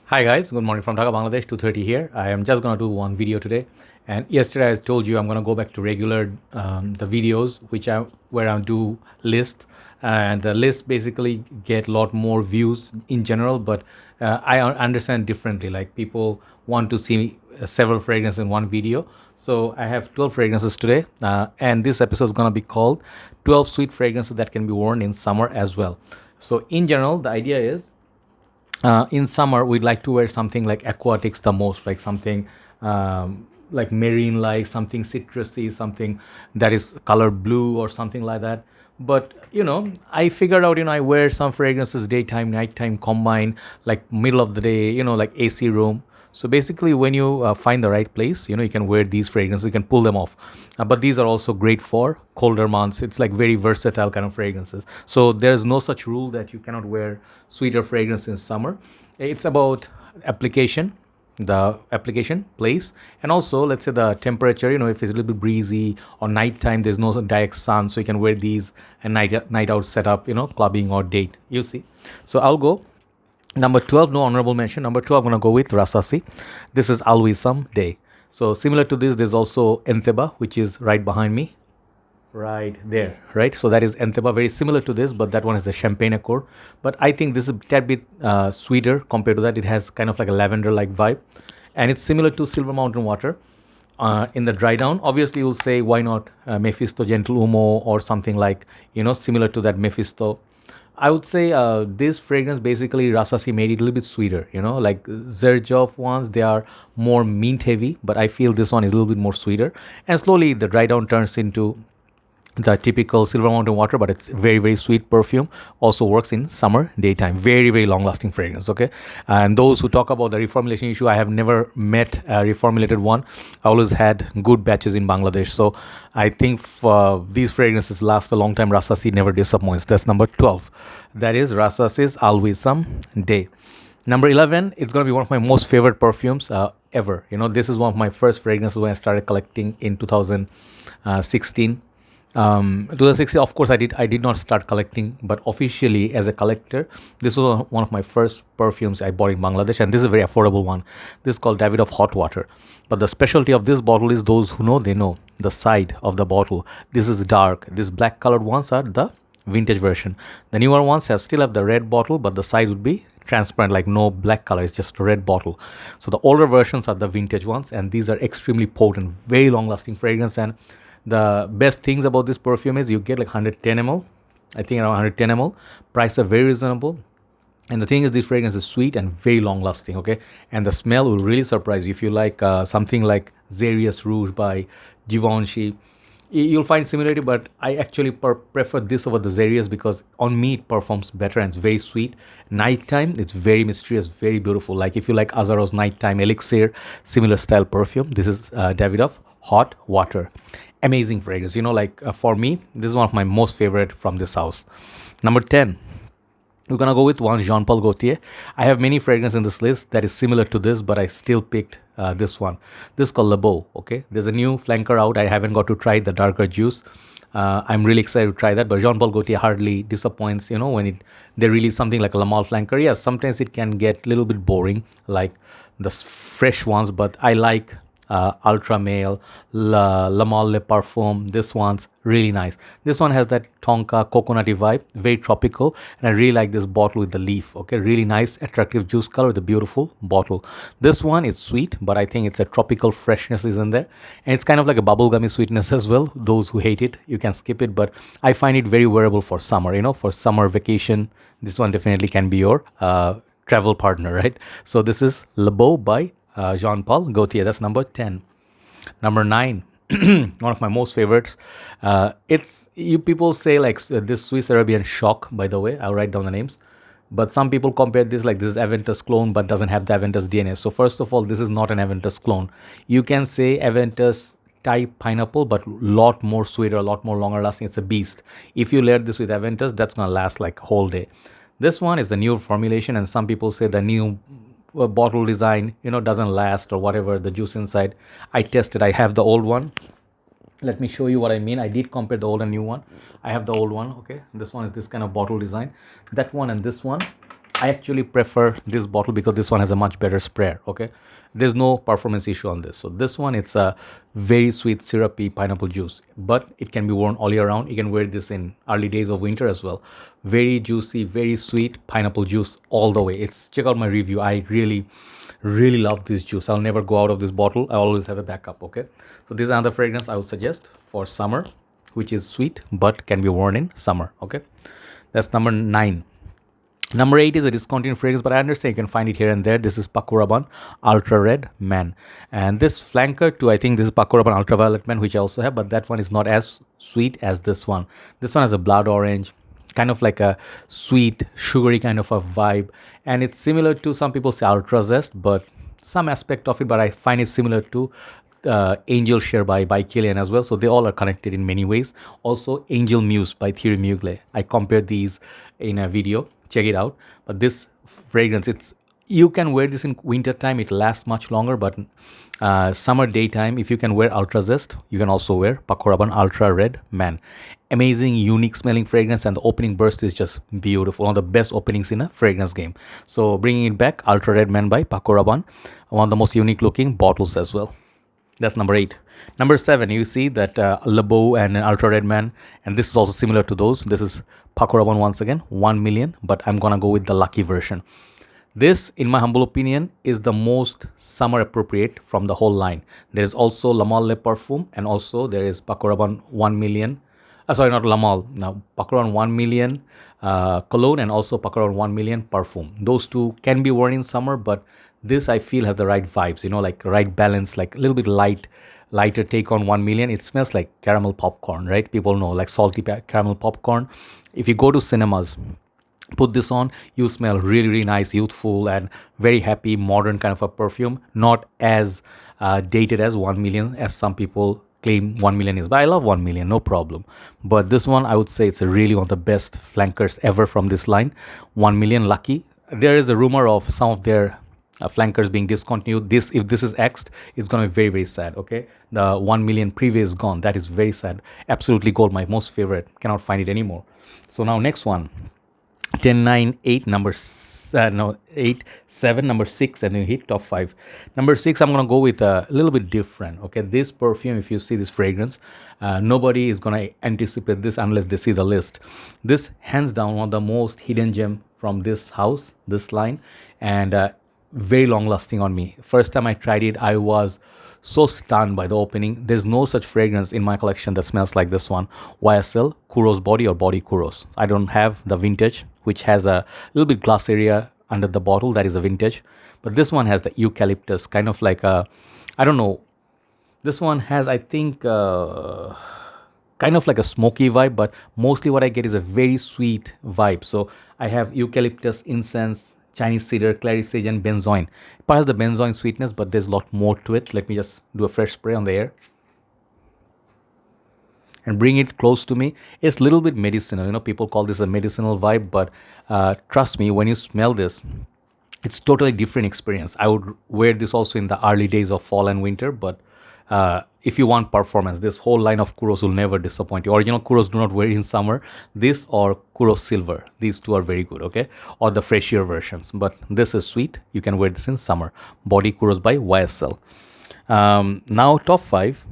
Hi guys, good morning from Dhaka, Bangladesh. 2:30 here. I am just gonna do one video today. And yesterday I told you I'm gonna go back to regular the videos where I do lists, and the lists basically get a lot more views in general. But I understand differently. Like people want to see several fragrances in one video. So I have 12 fragrances today, and this episode is gonna be called 12 sweet fragrances that can be worn in summer as well. So in general, the idea is in summer we'd like to wear something like aquatics the most, like something like marine, like something citrusy, something that is colored blue or something like that. But I figured out, I wear some fragrances daytime nighttime combined, like middle of the day, like AC room. So basically, when you find the right place, you can wear these fragrances, you can pull them off. But these are also great for colder months. It's like very versatile kind of fragrances. So there's no such rule that you cannot wear sweeter fragrance in summer. It's about application, the application place, and also let's say the temperature. If it's a little bit breezy or nighttime, there's no direct sun, so you can wear these and night out setup, clubbing or date. You see. So I'll go. Number 12, no honorable mention. Number 12, I'm going to go with Rasasi. This is Al Wisam Day. So similar to this, there's also Enteba, which is right behind me. Right there, right? So that is Enteba, very similar to this, but that one is the Champagne Accord. But I think this is a tad bit sweeter compared to that. It has kind of like a lavender-like vibe. And it's similar to Silver Mountain Water. In the dry down, obviously you'll say, why not Mephisto Gentle Umo or something like, similar to that Mephisto. I would say this fragrance basically Rasasi made it a little bit sweeter, like Xerjoff ones, they are more mint heavy, but I feel this one is a little bit more sweeter. And slowly the dry down turns into the typical Silver Mountain Water, but it's very, very sweet perfume. Also works in summer, daytime. Very, very long lasting fragrance, okay? And those who talk about the reformulation issue, I have never met a reformulated one. I always had good batches in Bangladesh. So I think these fragrances last a long time. Rasasi never disappoints. That's number 12. That is Rasasi's Al Wisam Day. Number 11, it's going to be one of my most favorite perfumes ever. This is one of my first fragrances when I started collecting in 2016. 2016, of course, I did not start collecting, but officially as a collector, this was one of my first perfumes I bought in Bangladesh, and this is a very affordable one. This is called Davidoff Hot Water. But the specialty of this bottle is, those who know, they know the side of the bottle. This is dark. These black colored ones are the vintage version. The newer ones still have the red bottle, but the side would be transparent, like no black color. It's just a red bottle. So the older versions are the vintage ones, and these are extremely potent, very long lasting fragrance. And the best things about this perfume is you get like 110 ml, I think around 110 ml. Prices are very reasonable. And the thing is, this fragrance is sweet and very long lasting, okay? And the smell will really surprise you. If you like something like Xerius Rouge by Givenchy, you'll find similarity, but I actually prefer this over the Xerius because on me it performs better and it's very sweet. Nighttime, it's very mysterious, very beautiful. Like if you like Azaro's Nighttime Elixir, similar style perfume, this is Davidoff Hot Water. Amazing fragrance. For me, this is one of my most favorite from this house. Number 10, we're gonna go with one Jean Paul Gaultier. I have many fragrances in this list that is similar to this, but I still picked this one. This is called Beau. Okay, there's a new flanker out. I haven't got to try the darker juice. I'm really excited to try that, but Jean Paul Gaultier hardly disappoints. When they release something like a La Male flanker. Yes, sometimes it can get a little bit boring, like the fresh ones, but I like Ultra Male, La Male Le Parfum. This one's really nice. This one has that tonka coconutty vibe, very tropical, and I really like this bottle with the leaf. Okay, really nice, attractive juice color with a beautiful bottle. This one is sweet, but I think it's a tropical freshness is in there, and it's kind of like a bubblegummy sweetness as well. Those who hate it, you can skip it, but I find it very wearable for summer. For summer vacation, this one definitely can be your travel partner, right? So this is Le Beau by Jean Paul Gaultier. That's number 10. Number 9, one of my most favorites. It's you people say like this Swiss Arabian Shawq. By the way, I'll write down the names. But some people compare this like this is Aventus clone, but doesn't have the Aventus DNA. So first of all, this is not an Aventus clone. You can say Aventus type pineapple, but lot more sweeter, a lot more longer lasting. It's a beast. If you layer this with Aventus, that's gonna last like a whole day. This one is the new formulation, and some people say the new bottle design doesn't last or whatever, the juice inside. I tested. I have the old one. Let me show you what I mean. I did compare the old and new one. I have the old one. Okay, this one is this kind of bottle design. That one and this one I actually prefer this bottle because this one has a much better sprayer. Okay, there's no performance issue on this. So this one, it's a very sweet syrupy pineapple juice, but it can be worn all year round. You can wear this in early days of winter as well. Very juicy, very sweet pineapple juice all the way. It's, check out my review. I really love this juice. I'll never go out of this bottle. I always have a backup. Okay, so this is another fragrance I would suggest for summer, which is sweet but can be worn in summer. Okay, that's number 9. Number 8 is a discontinued fragrance, but I understand you can find it here and there. This is Paco Rabanne Ultrared Man. And this flanker to, I think this is Paco Rabanne Ultraviolet Man, which I also have, but that one is not as sweet as this one. This one has a blood orange, kind of like a sweet, sugary kind of a vibe. And it's similar to, some people say Ultra Zest, but some aspect of it, but I find it similar to Angel Share by Killian as well. So they all are connected in many ways. Also, Angel Muse by Thierry Mugler. I compared these in a video. Check it out. But this fragrance, it's, you can wear this in winter time. It lasts much longer. But summer daytime, if you can wear Ultra Zest, you can also wear Paco Rabanne Ultra Red Man. Amazing, unique smelling fragrance, and the opening burst is just beautiful. One of the best openings in a fragrance game. So bringing it back, Ultra Red Man by Paco Rabanne, one of the most unique looking bottles as well. That's number 8. Number 7, you see that Beau and Ultra Red Man, and this is also similar to those. This is Paco Rabanne once again, 1 million, but I'm gonna go with the lucky version. This, in my humble opinion, is the most summer appropriate from the whole line. There is also La Malt Le Perfume, and also there is Paco Rabanne 1 million. Sorry, not La Malt. Now, Paco Rabanne 1 million cologne, and also Paco Rabanne 1 million perfume. Those two can be worn in summer, but this I feel has the right vibes, you know, like right balance, like a little bit lighter take on 1 million. It smells like caramel popcorn, right? People know, like salty caramel popcorn. If you go to cinemas, put this on, you smell really nice, youthful, and very happy, modern kind of a perfume. Not as dated as 1 million, as some people claim 1 million is. But I love 1 million, no problem. But this one, I would say it's really one of the best flankers ever from this line. 1 million lucky. There is a rumor of some of their flankers being discontinued. This, if this is X'd, it's going to be very sad. Okay, the 1 million previous gone. That is very sad. Absolutely gold, my most favorite. Cannot find it anymore. So now next one, 10, 9, 8, number 8, 7, number 6, and you hit top 5. Number 6, I'm gonna go with a little bit different. Okay, this perfume, if you see this fragrance, nobody is gonna anticipate this unless they see the list. This, hands down, one of the most hidden gem from this house, this line, and very long lasting on me. First time I tried it, I was so stunned by the opening. There's no such fragrance in my collection that smells like this one. YSL Kouros Body or Body Kouros. I don't have the vintage, which has a little bit glass area under the bottle. That is a vintage. But this one has the eucalyptus, kind of like a, I don't know. This one has, I think, kind of like a smoky vibe, but mostly what I get is a very sweet vibe. So I have eucalyptus, incense, Chinese cedar, clary sage, and benzoin. Perhaps the benzoin sweetness, but there's a lot more to it. Let me just do a fresh spray on the air and bring it close to me. It's a little bit medicinal. You know, people call this a medicinal vibe, but trust me, when you smell this, it's totally different experience. I would wear this also in the early days of fall and winter, but if you want performance, this whole line of Kouros will never disappoint you. Original Kouros do not wear in summer. This or Kouros Silver, these two are very good, okay? Or the fresher versions, but this is sweet. You can wear this in summer. Body Kouros by YSL. Now top 5,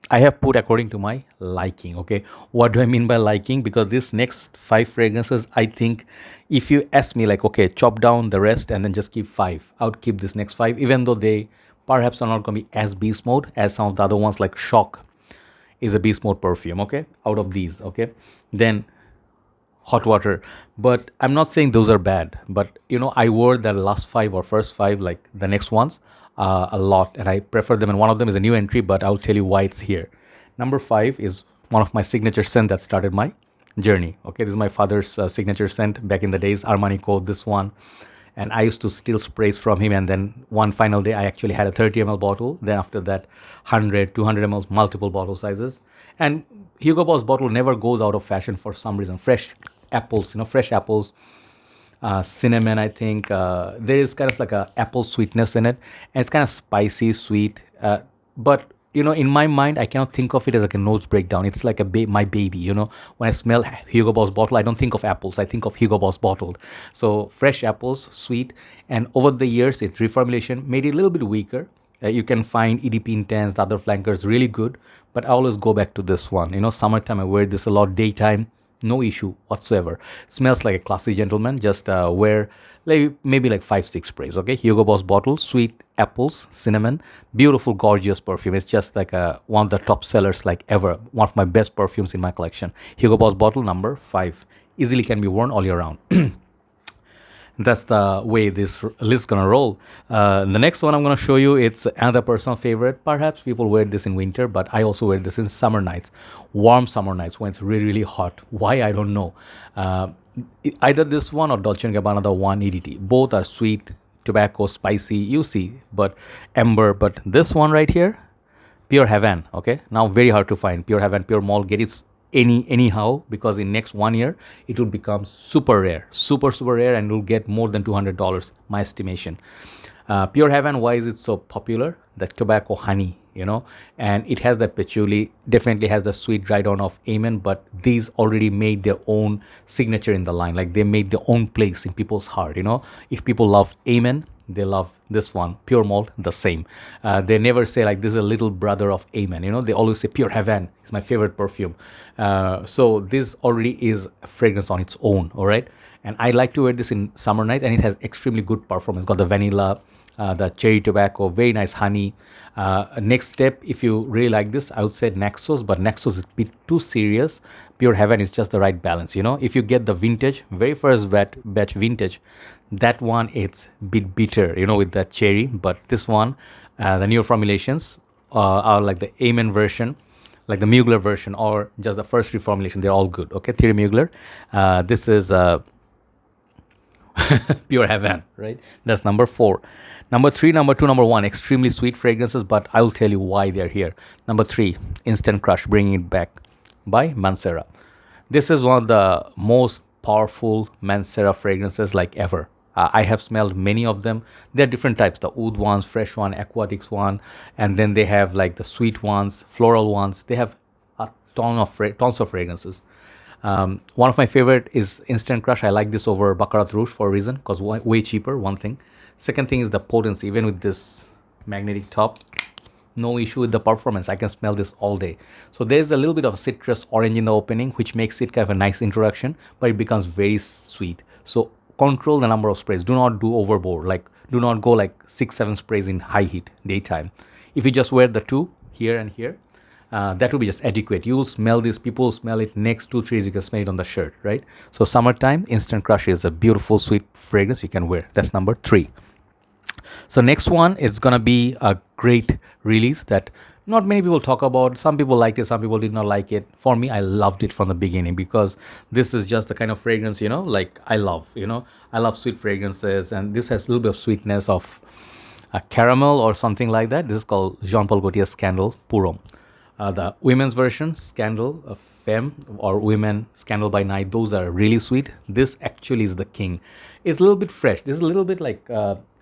I have put according to my liking, okay? What do I mean by liking? Because this next 5 fragrances, I think if you ask me like, okay, chop down the rest and then just keep 5, I would keep this next 5, even though they perhaps are not going to be as beast mode as some of the other ones, like Shawq is a beast mode perfume, okay, out of these, okay, then Hot Water. But I'm not saying those are bad, but you know, I wore the last 5 or first 5, like the next ones, a lot, and I prefer them, and one of them is a new entry, but I'll tell you why it's here. Number 5 is one of my signature scent that started my journey, okay? This is my father's signature scent back in the days, Armani Code, this one. And I used to steal sprays from him, and then one final day I actually had a 30 ml bottle. Then after that, 100, 200 ml, multiple bottle sizes. And Hugo Boss bottle never goes out of fashion for some reason. Fresh apples, you know, fresh apples, cinnamon, I think. There is kind of like a apple sweetness in it. And it's kind of spicy, sweet. But you know, in my mind, I cannot think of it as like a nose breakdown. It's like a my baby, you know. When I smell Hugo Boss bottle, I don't think of apples. I think of Hugo Boss bottled. So fresh apples, sweet, and over the years, its reformulation made it a little bit weaker. You can find EDP Intense, the other flankers, really good. But I always go back to this one. You know, summertime, I wear this a lot. Daytime, no issue whatsoever. Smells like a classy gentleman. Just wear like maybe like 5-6 sprays. Okay, Hugo Boss bottle, sweet apples, cinnamon, beautiful, gorgeous perfume. It's just like one of the top sellers like ever. One of my best perfumes in my collection. Hugo Boss bottle number 5. Easily can be worn all year round. That's the way this list is gonna roll. The next one I'm gonna show you, it's another personal favorite. Perhaps people wear this in winter, but I also wear this in summer nights, warm summer nights when it's really, really hot. Why, I don't know. Either this one or Dolce & Gabbana, the 1 EDT. Both are sweet, tobacco, spicy, you see, but amber. But this one right here, pure Havane, okay? Now very hard to find. Pure Havane, pure Malt, get it anyhow, because in next 1 year it will become super rare, super rare, and will get more than $200, my estimation. Pure Havane, why is it so popular? The tobacco honey, you know, and it has that patchouli, definitely has the sweet dry down of Amin, but these already made their own signature in the line. Like they made their own place in people's heart, you know. If people love Amin, they love this one. Pure Malt, the same. They never say like this is a little brother of Amin, you know. They always say Pure Havane is my favorite perfume. So this already is a fragrance on its own, all right. And I like to wear this in summer nights, and it has extremely good performance. Got the vanilla, the cherry tobacco, very nice honey. Next step, if you really like this, I would say Naxos, but Naxos is a bit too serious. Pure Havane is just the right balance, you know. If you get the vintage, very first batch vintage, that one it's a bit bitter, you know, with that cherry. But this one, the newer formulations are like the Amin version, like the Mugler version, or just the first reformulation. They're all good. Okay, Thierry Mugler. This is Pure Havane, right? That's number 4. Number 3, number 2, number 1, extremely sweet fragrances, but I will tell you why they're here. Number 3, Instant Crush, Bringing It Back by Mancera. This is one of the most powerful Mancera fragrances like ever. I have smelled many of them. There are different types, the oud ones, fresh one, aquatics one, and then they have like the sweet ones, floral ones. They have a tons of fragrances. One of my favorite is Instant Crush. I like this over Baccarat Rouge for a reason, because way cheaper, one thing. Second thing is the potency. Even with this magnetic top, no issue with the performance. I can smell this all day. So there's a little bit of citrus orange in the opening, which makes it kind of a nice introduction, but it becomes very sweet. So control the number of sprays. Do not do overboard. Like do not go like 6-7 sprays in high heat daytime. If you just wear the 2 here and here, that will be just adequate. You will smell this, people will smell it next 2-3 days. You can smell it on the shirt, right? So summertime, Instant Crush is a beautiful sweet fragrance you can wear. That's number 3. So next one is gonna be a great release that not many people talk about. Some people liked it, some people did not like it. For me, I loved it from the beginning, because this is just the kind of fragrance, you know, like I love, you know, I love sweet fragrances, and this has a little bit of sweetness of a caramel or something like that. This is called Jean Paul Gaultier Scandal Purom. The women's version, Scandal of Femme, or Women Scandal by Night, those are really sweet. This actually is the king. It's a little bit fresh. This is a little bit like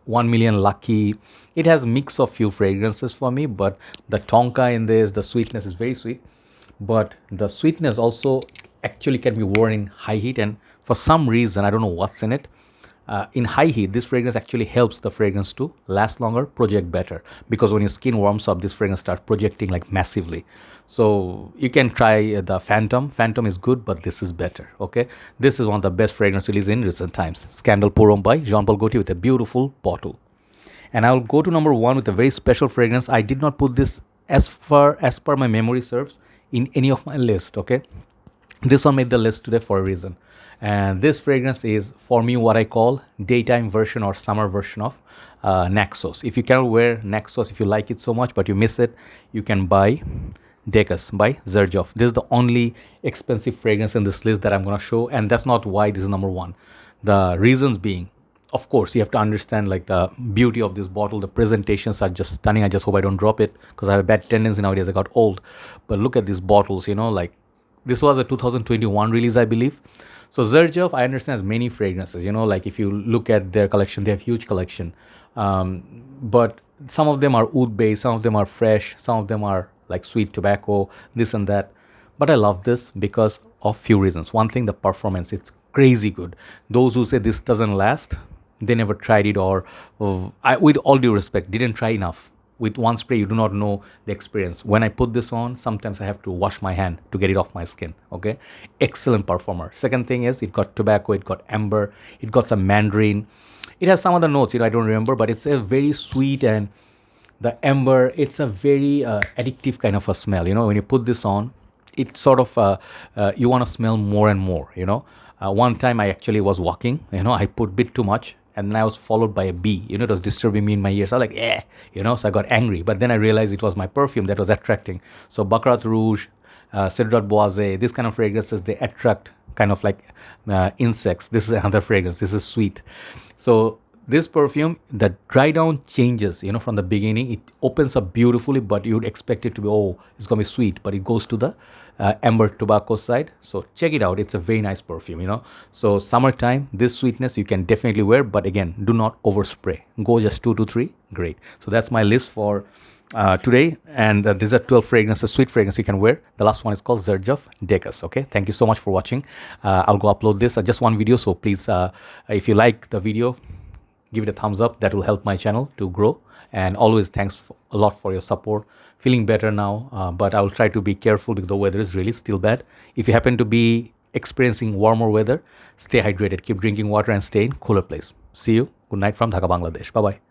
1 Million Lucky. It has mix of few fragrances for me, but the tonka in this, the sweetness is very sweet. But the sweetness also actually can be worn in high heat, and for some reason, I don't know what's in it. In high heat, this fragrance actually helps the fragrance to last longer, project better. Because when your skin warms up, this fragrance starts projecting like massively. So you can try the Phantom. Phantom is good, but this is better, okay? This is one of the best fragrance releases in recent times. Scandal Purom by Jean Paul Gaultier with a beautiful bottle. And I'll go to number 1 with a very special fragrance. I did not put this as per my memory serves in any of my list, okay? This one made the list today for a reason. And this fragrance is, for me, what I call daytime version or summer version of Naxos. If you cannot wear Naxos, if you like it so much but you miss it, you can buy Decas by Xerjoff. This is the only expensive fragrance in this list that I'm going to show, and that's not why this is number 1. The reasons being, of course, you have to understand like the beauty of this bottle. The presentations are just stunning. I just hope I don't drop it, because I have a bad tendency nowadays. I got old. But look at these bottles, you know, like this was a 2021 release, I believe. So Xerjoff, I understand, has many fragrances, you know, like if you look at their collection, they have huge collection. But some of them are oud based, some of them are fresh, some of them are like sweet tobacco, this and that. But I love this because of few reasons. One thing, the performance, it's crazy good. Those who say this doesn't last, they never tried it, or with all due respect, didn't try enough. With one spray, you do not know the experience. When I put this on, sometimes I have to wash my hand to get it off my skin. Okay, excellent performer. Second thing is, it got tobacco, it got amber, it got some mandarin. It has some other notes, I don't remember, but it's a very sweet, and the amber, it's a very addictive kind of a smell. When you put this on, it sort of, you want to smell more and more. One time I actually was walking, I put a bit too much, and then I was followed by a bee. It was disturbing me in my ears. I was like, so I got angry. But then I realized it was my perfume that was attracting. So Baccarat Rouge, Cedrat Boise, these kind of fragrances, they attract kind of like insects. This is another fragrance. This is sweet. So this perfume, the dry down changes, from the beginning. It opens up beautifully, but you'd expect it to be, it's going to be sweet. But it goes to the amber tobacco side. So check it out. It's a very nice perfume, So summertime, this sweetness you can definitely wear. But again, do not overspray. Go just 2 to 3. Great. So that's my list for today. And these are 12 fragrances, sweet fragrance you can wear. The last one is called Xerjoff Decas. Okay. Thank you so much for watching. I'll go upload this. Just one video. So please, if you like the video, give it a thumbs up. That will help my channel to grow. And always thanks a lot for your support. Feeling better now, but I will try to be careful because the weather is really still bad. If you happen to be experiencing warmer weather, stay hydrated, keep drinking water, and stay in cooler place. See you. Good night from Dhaka, Bangladesh. Bye-bye.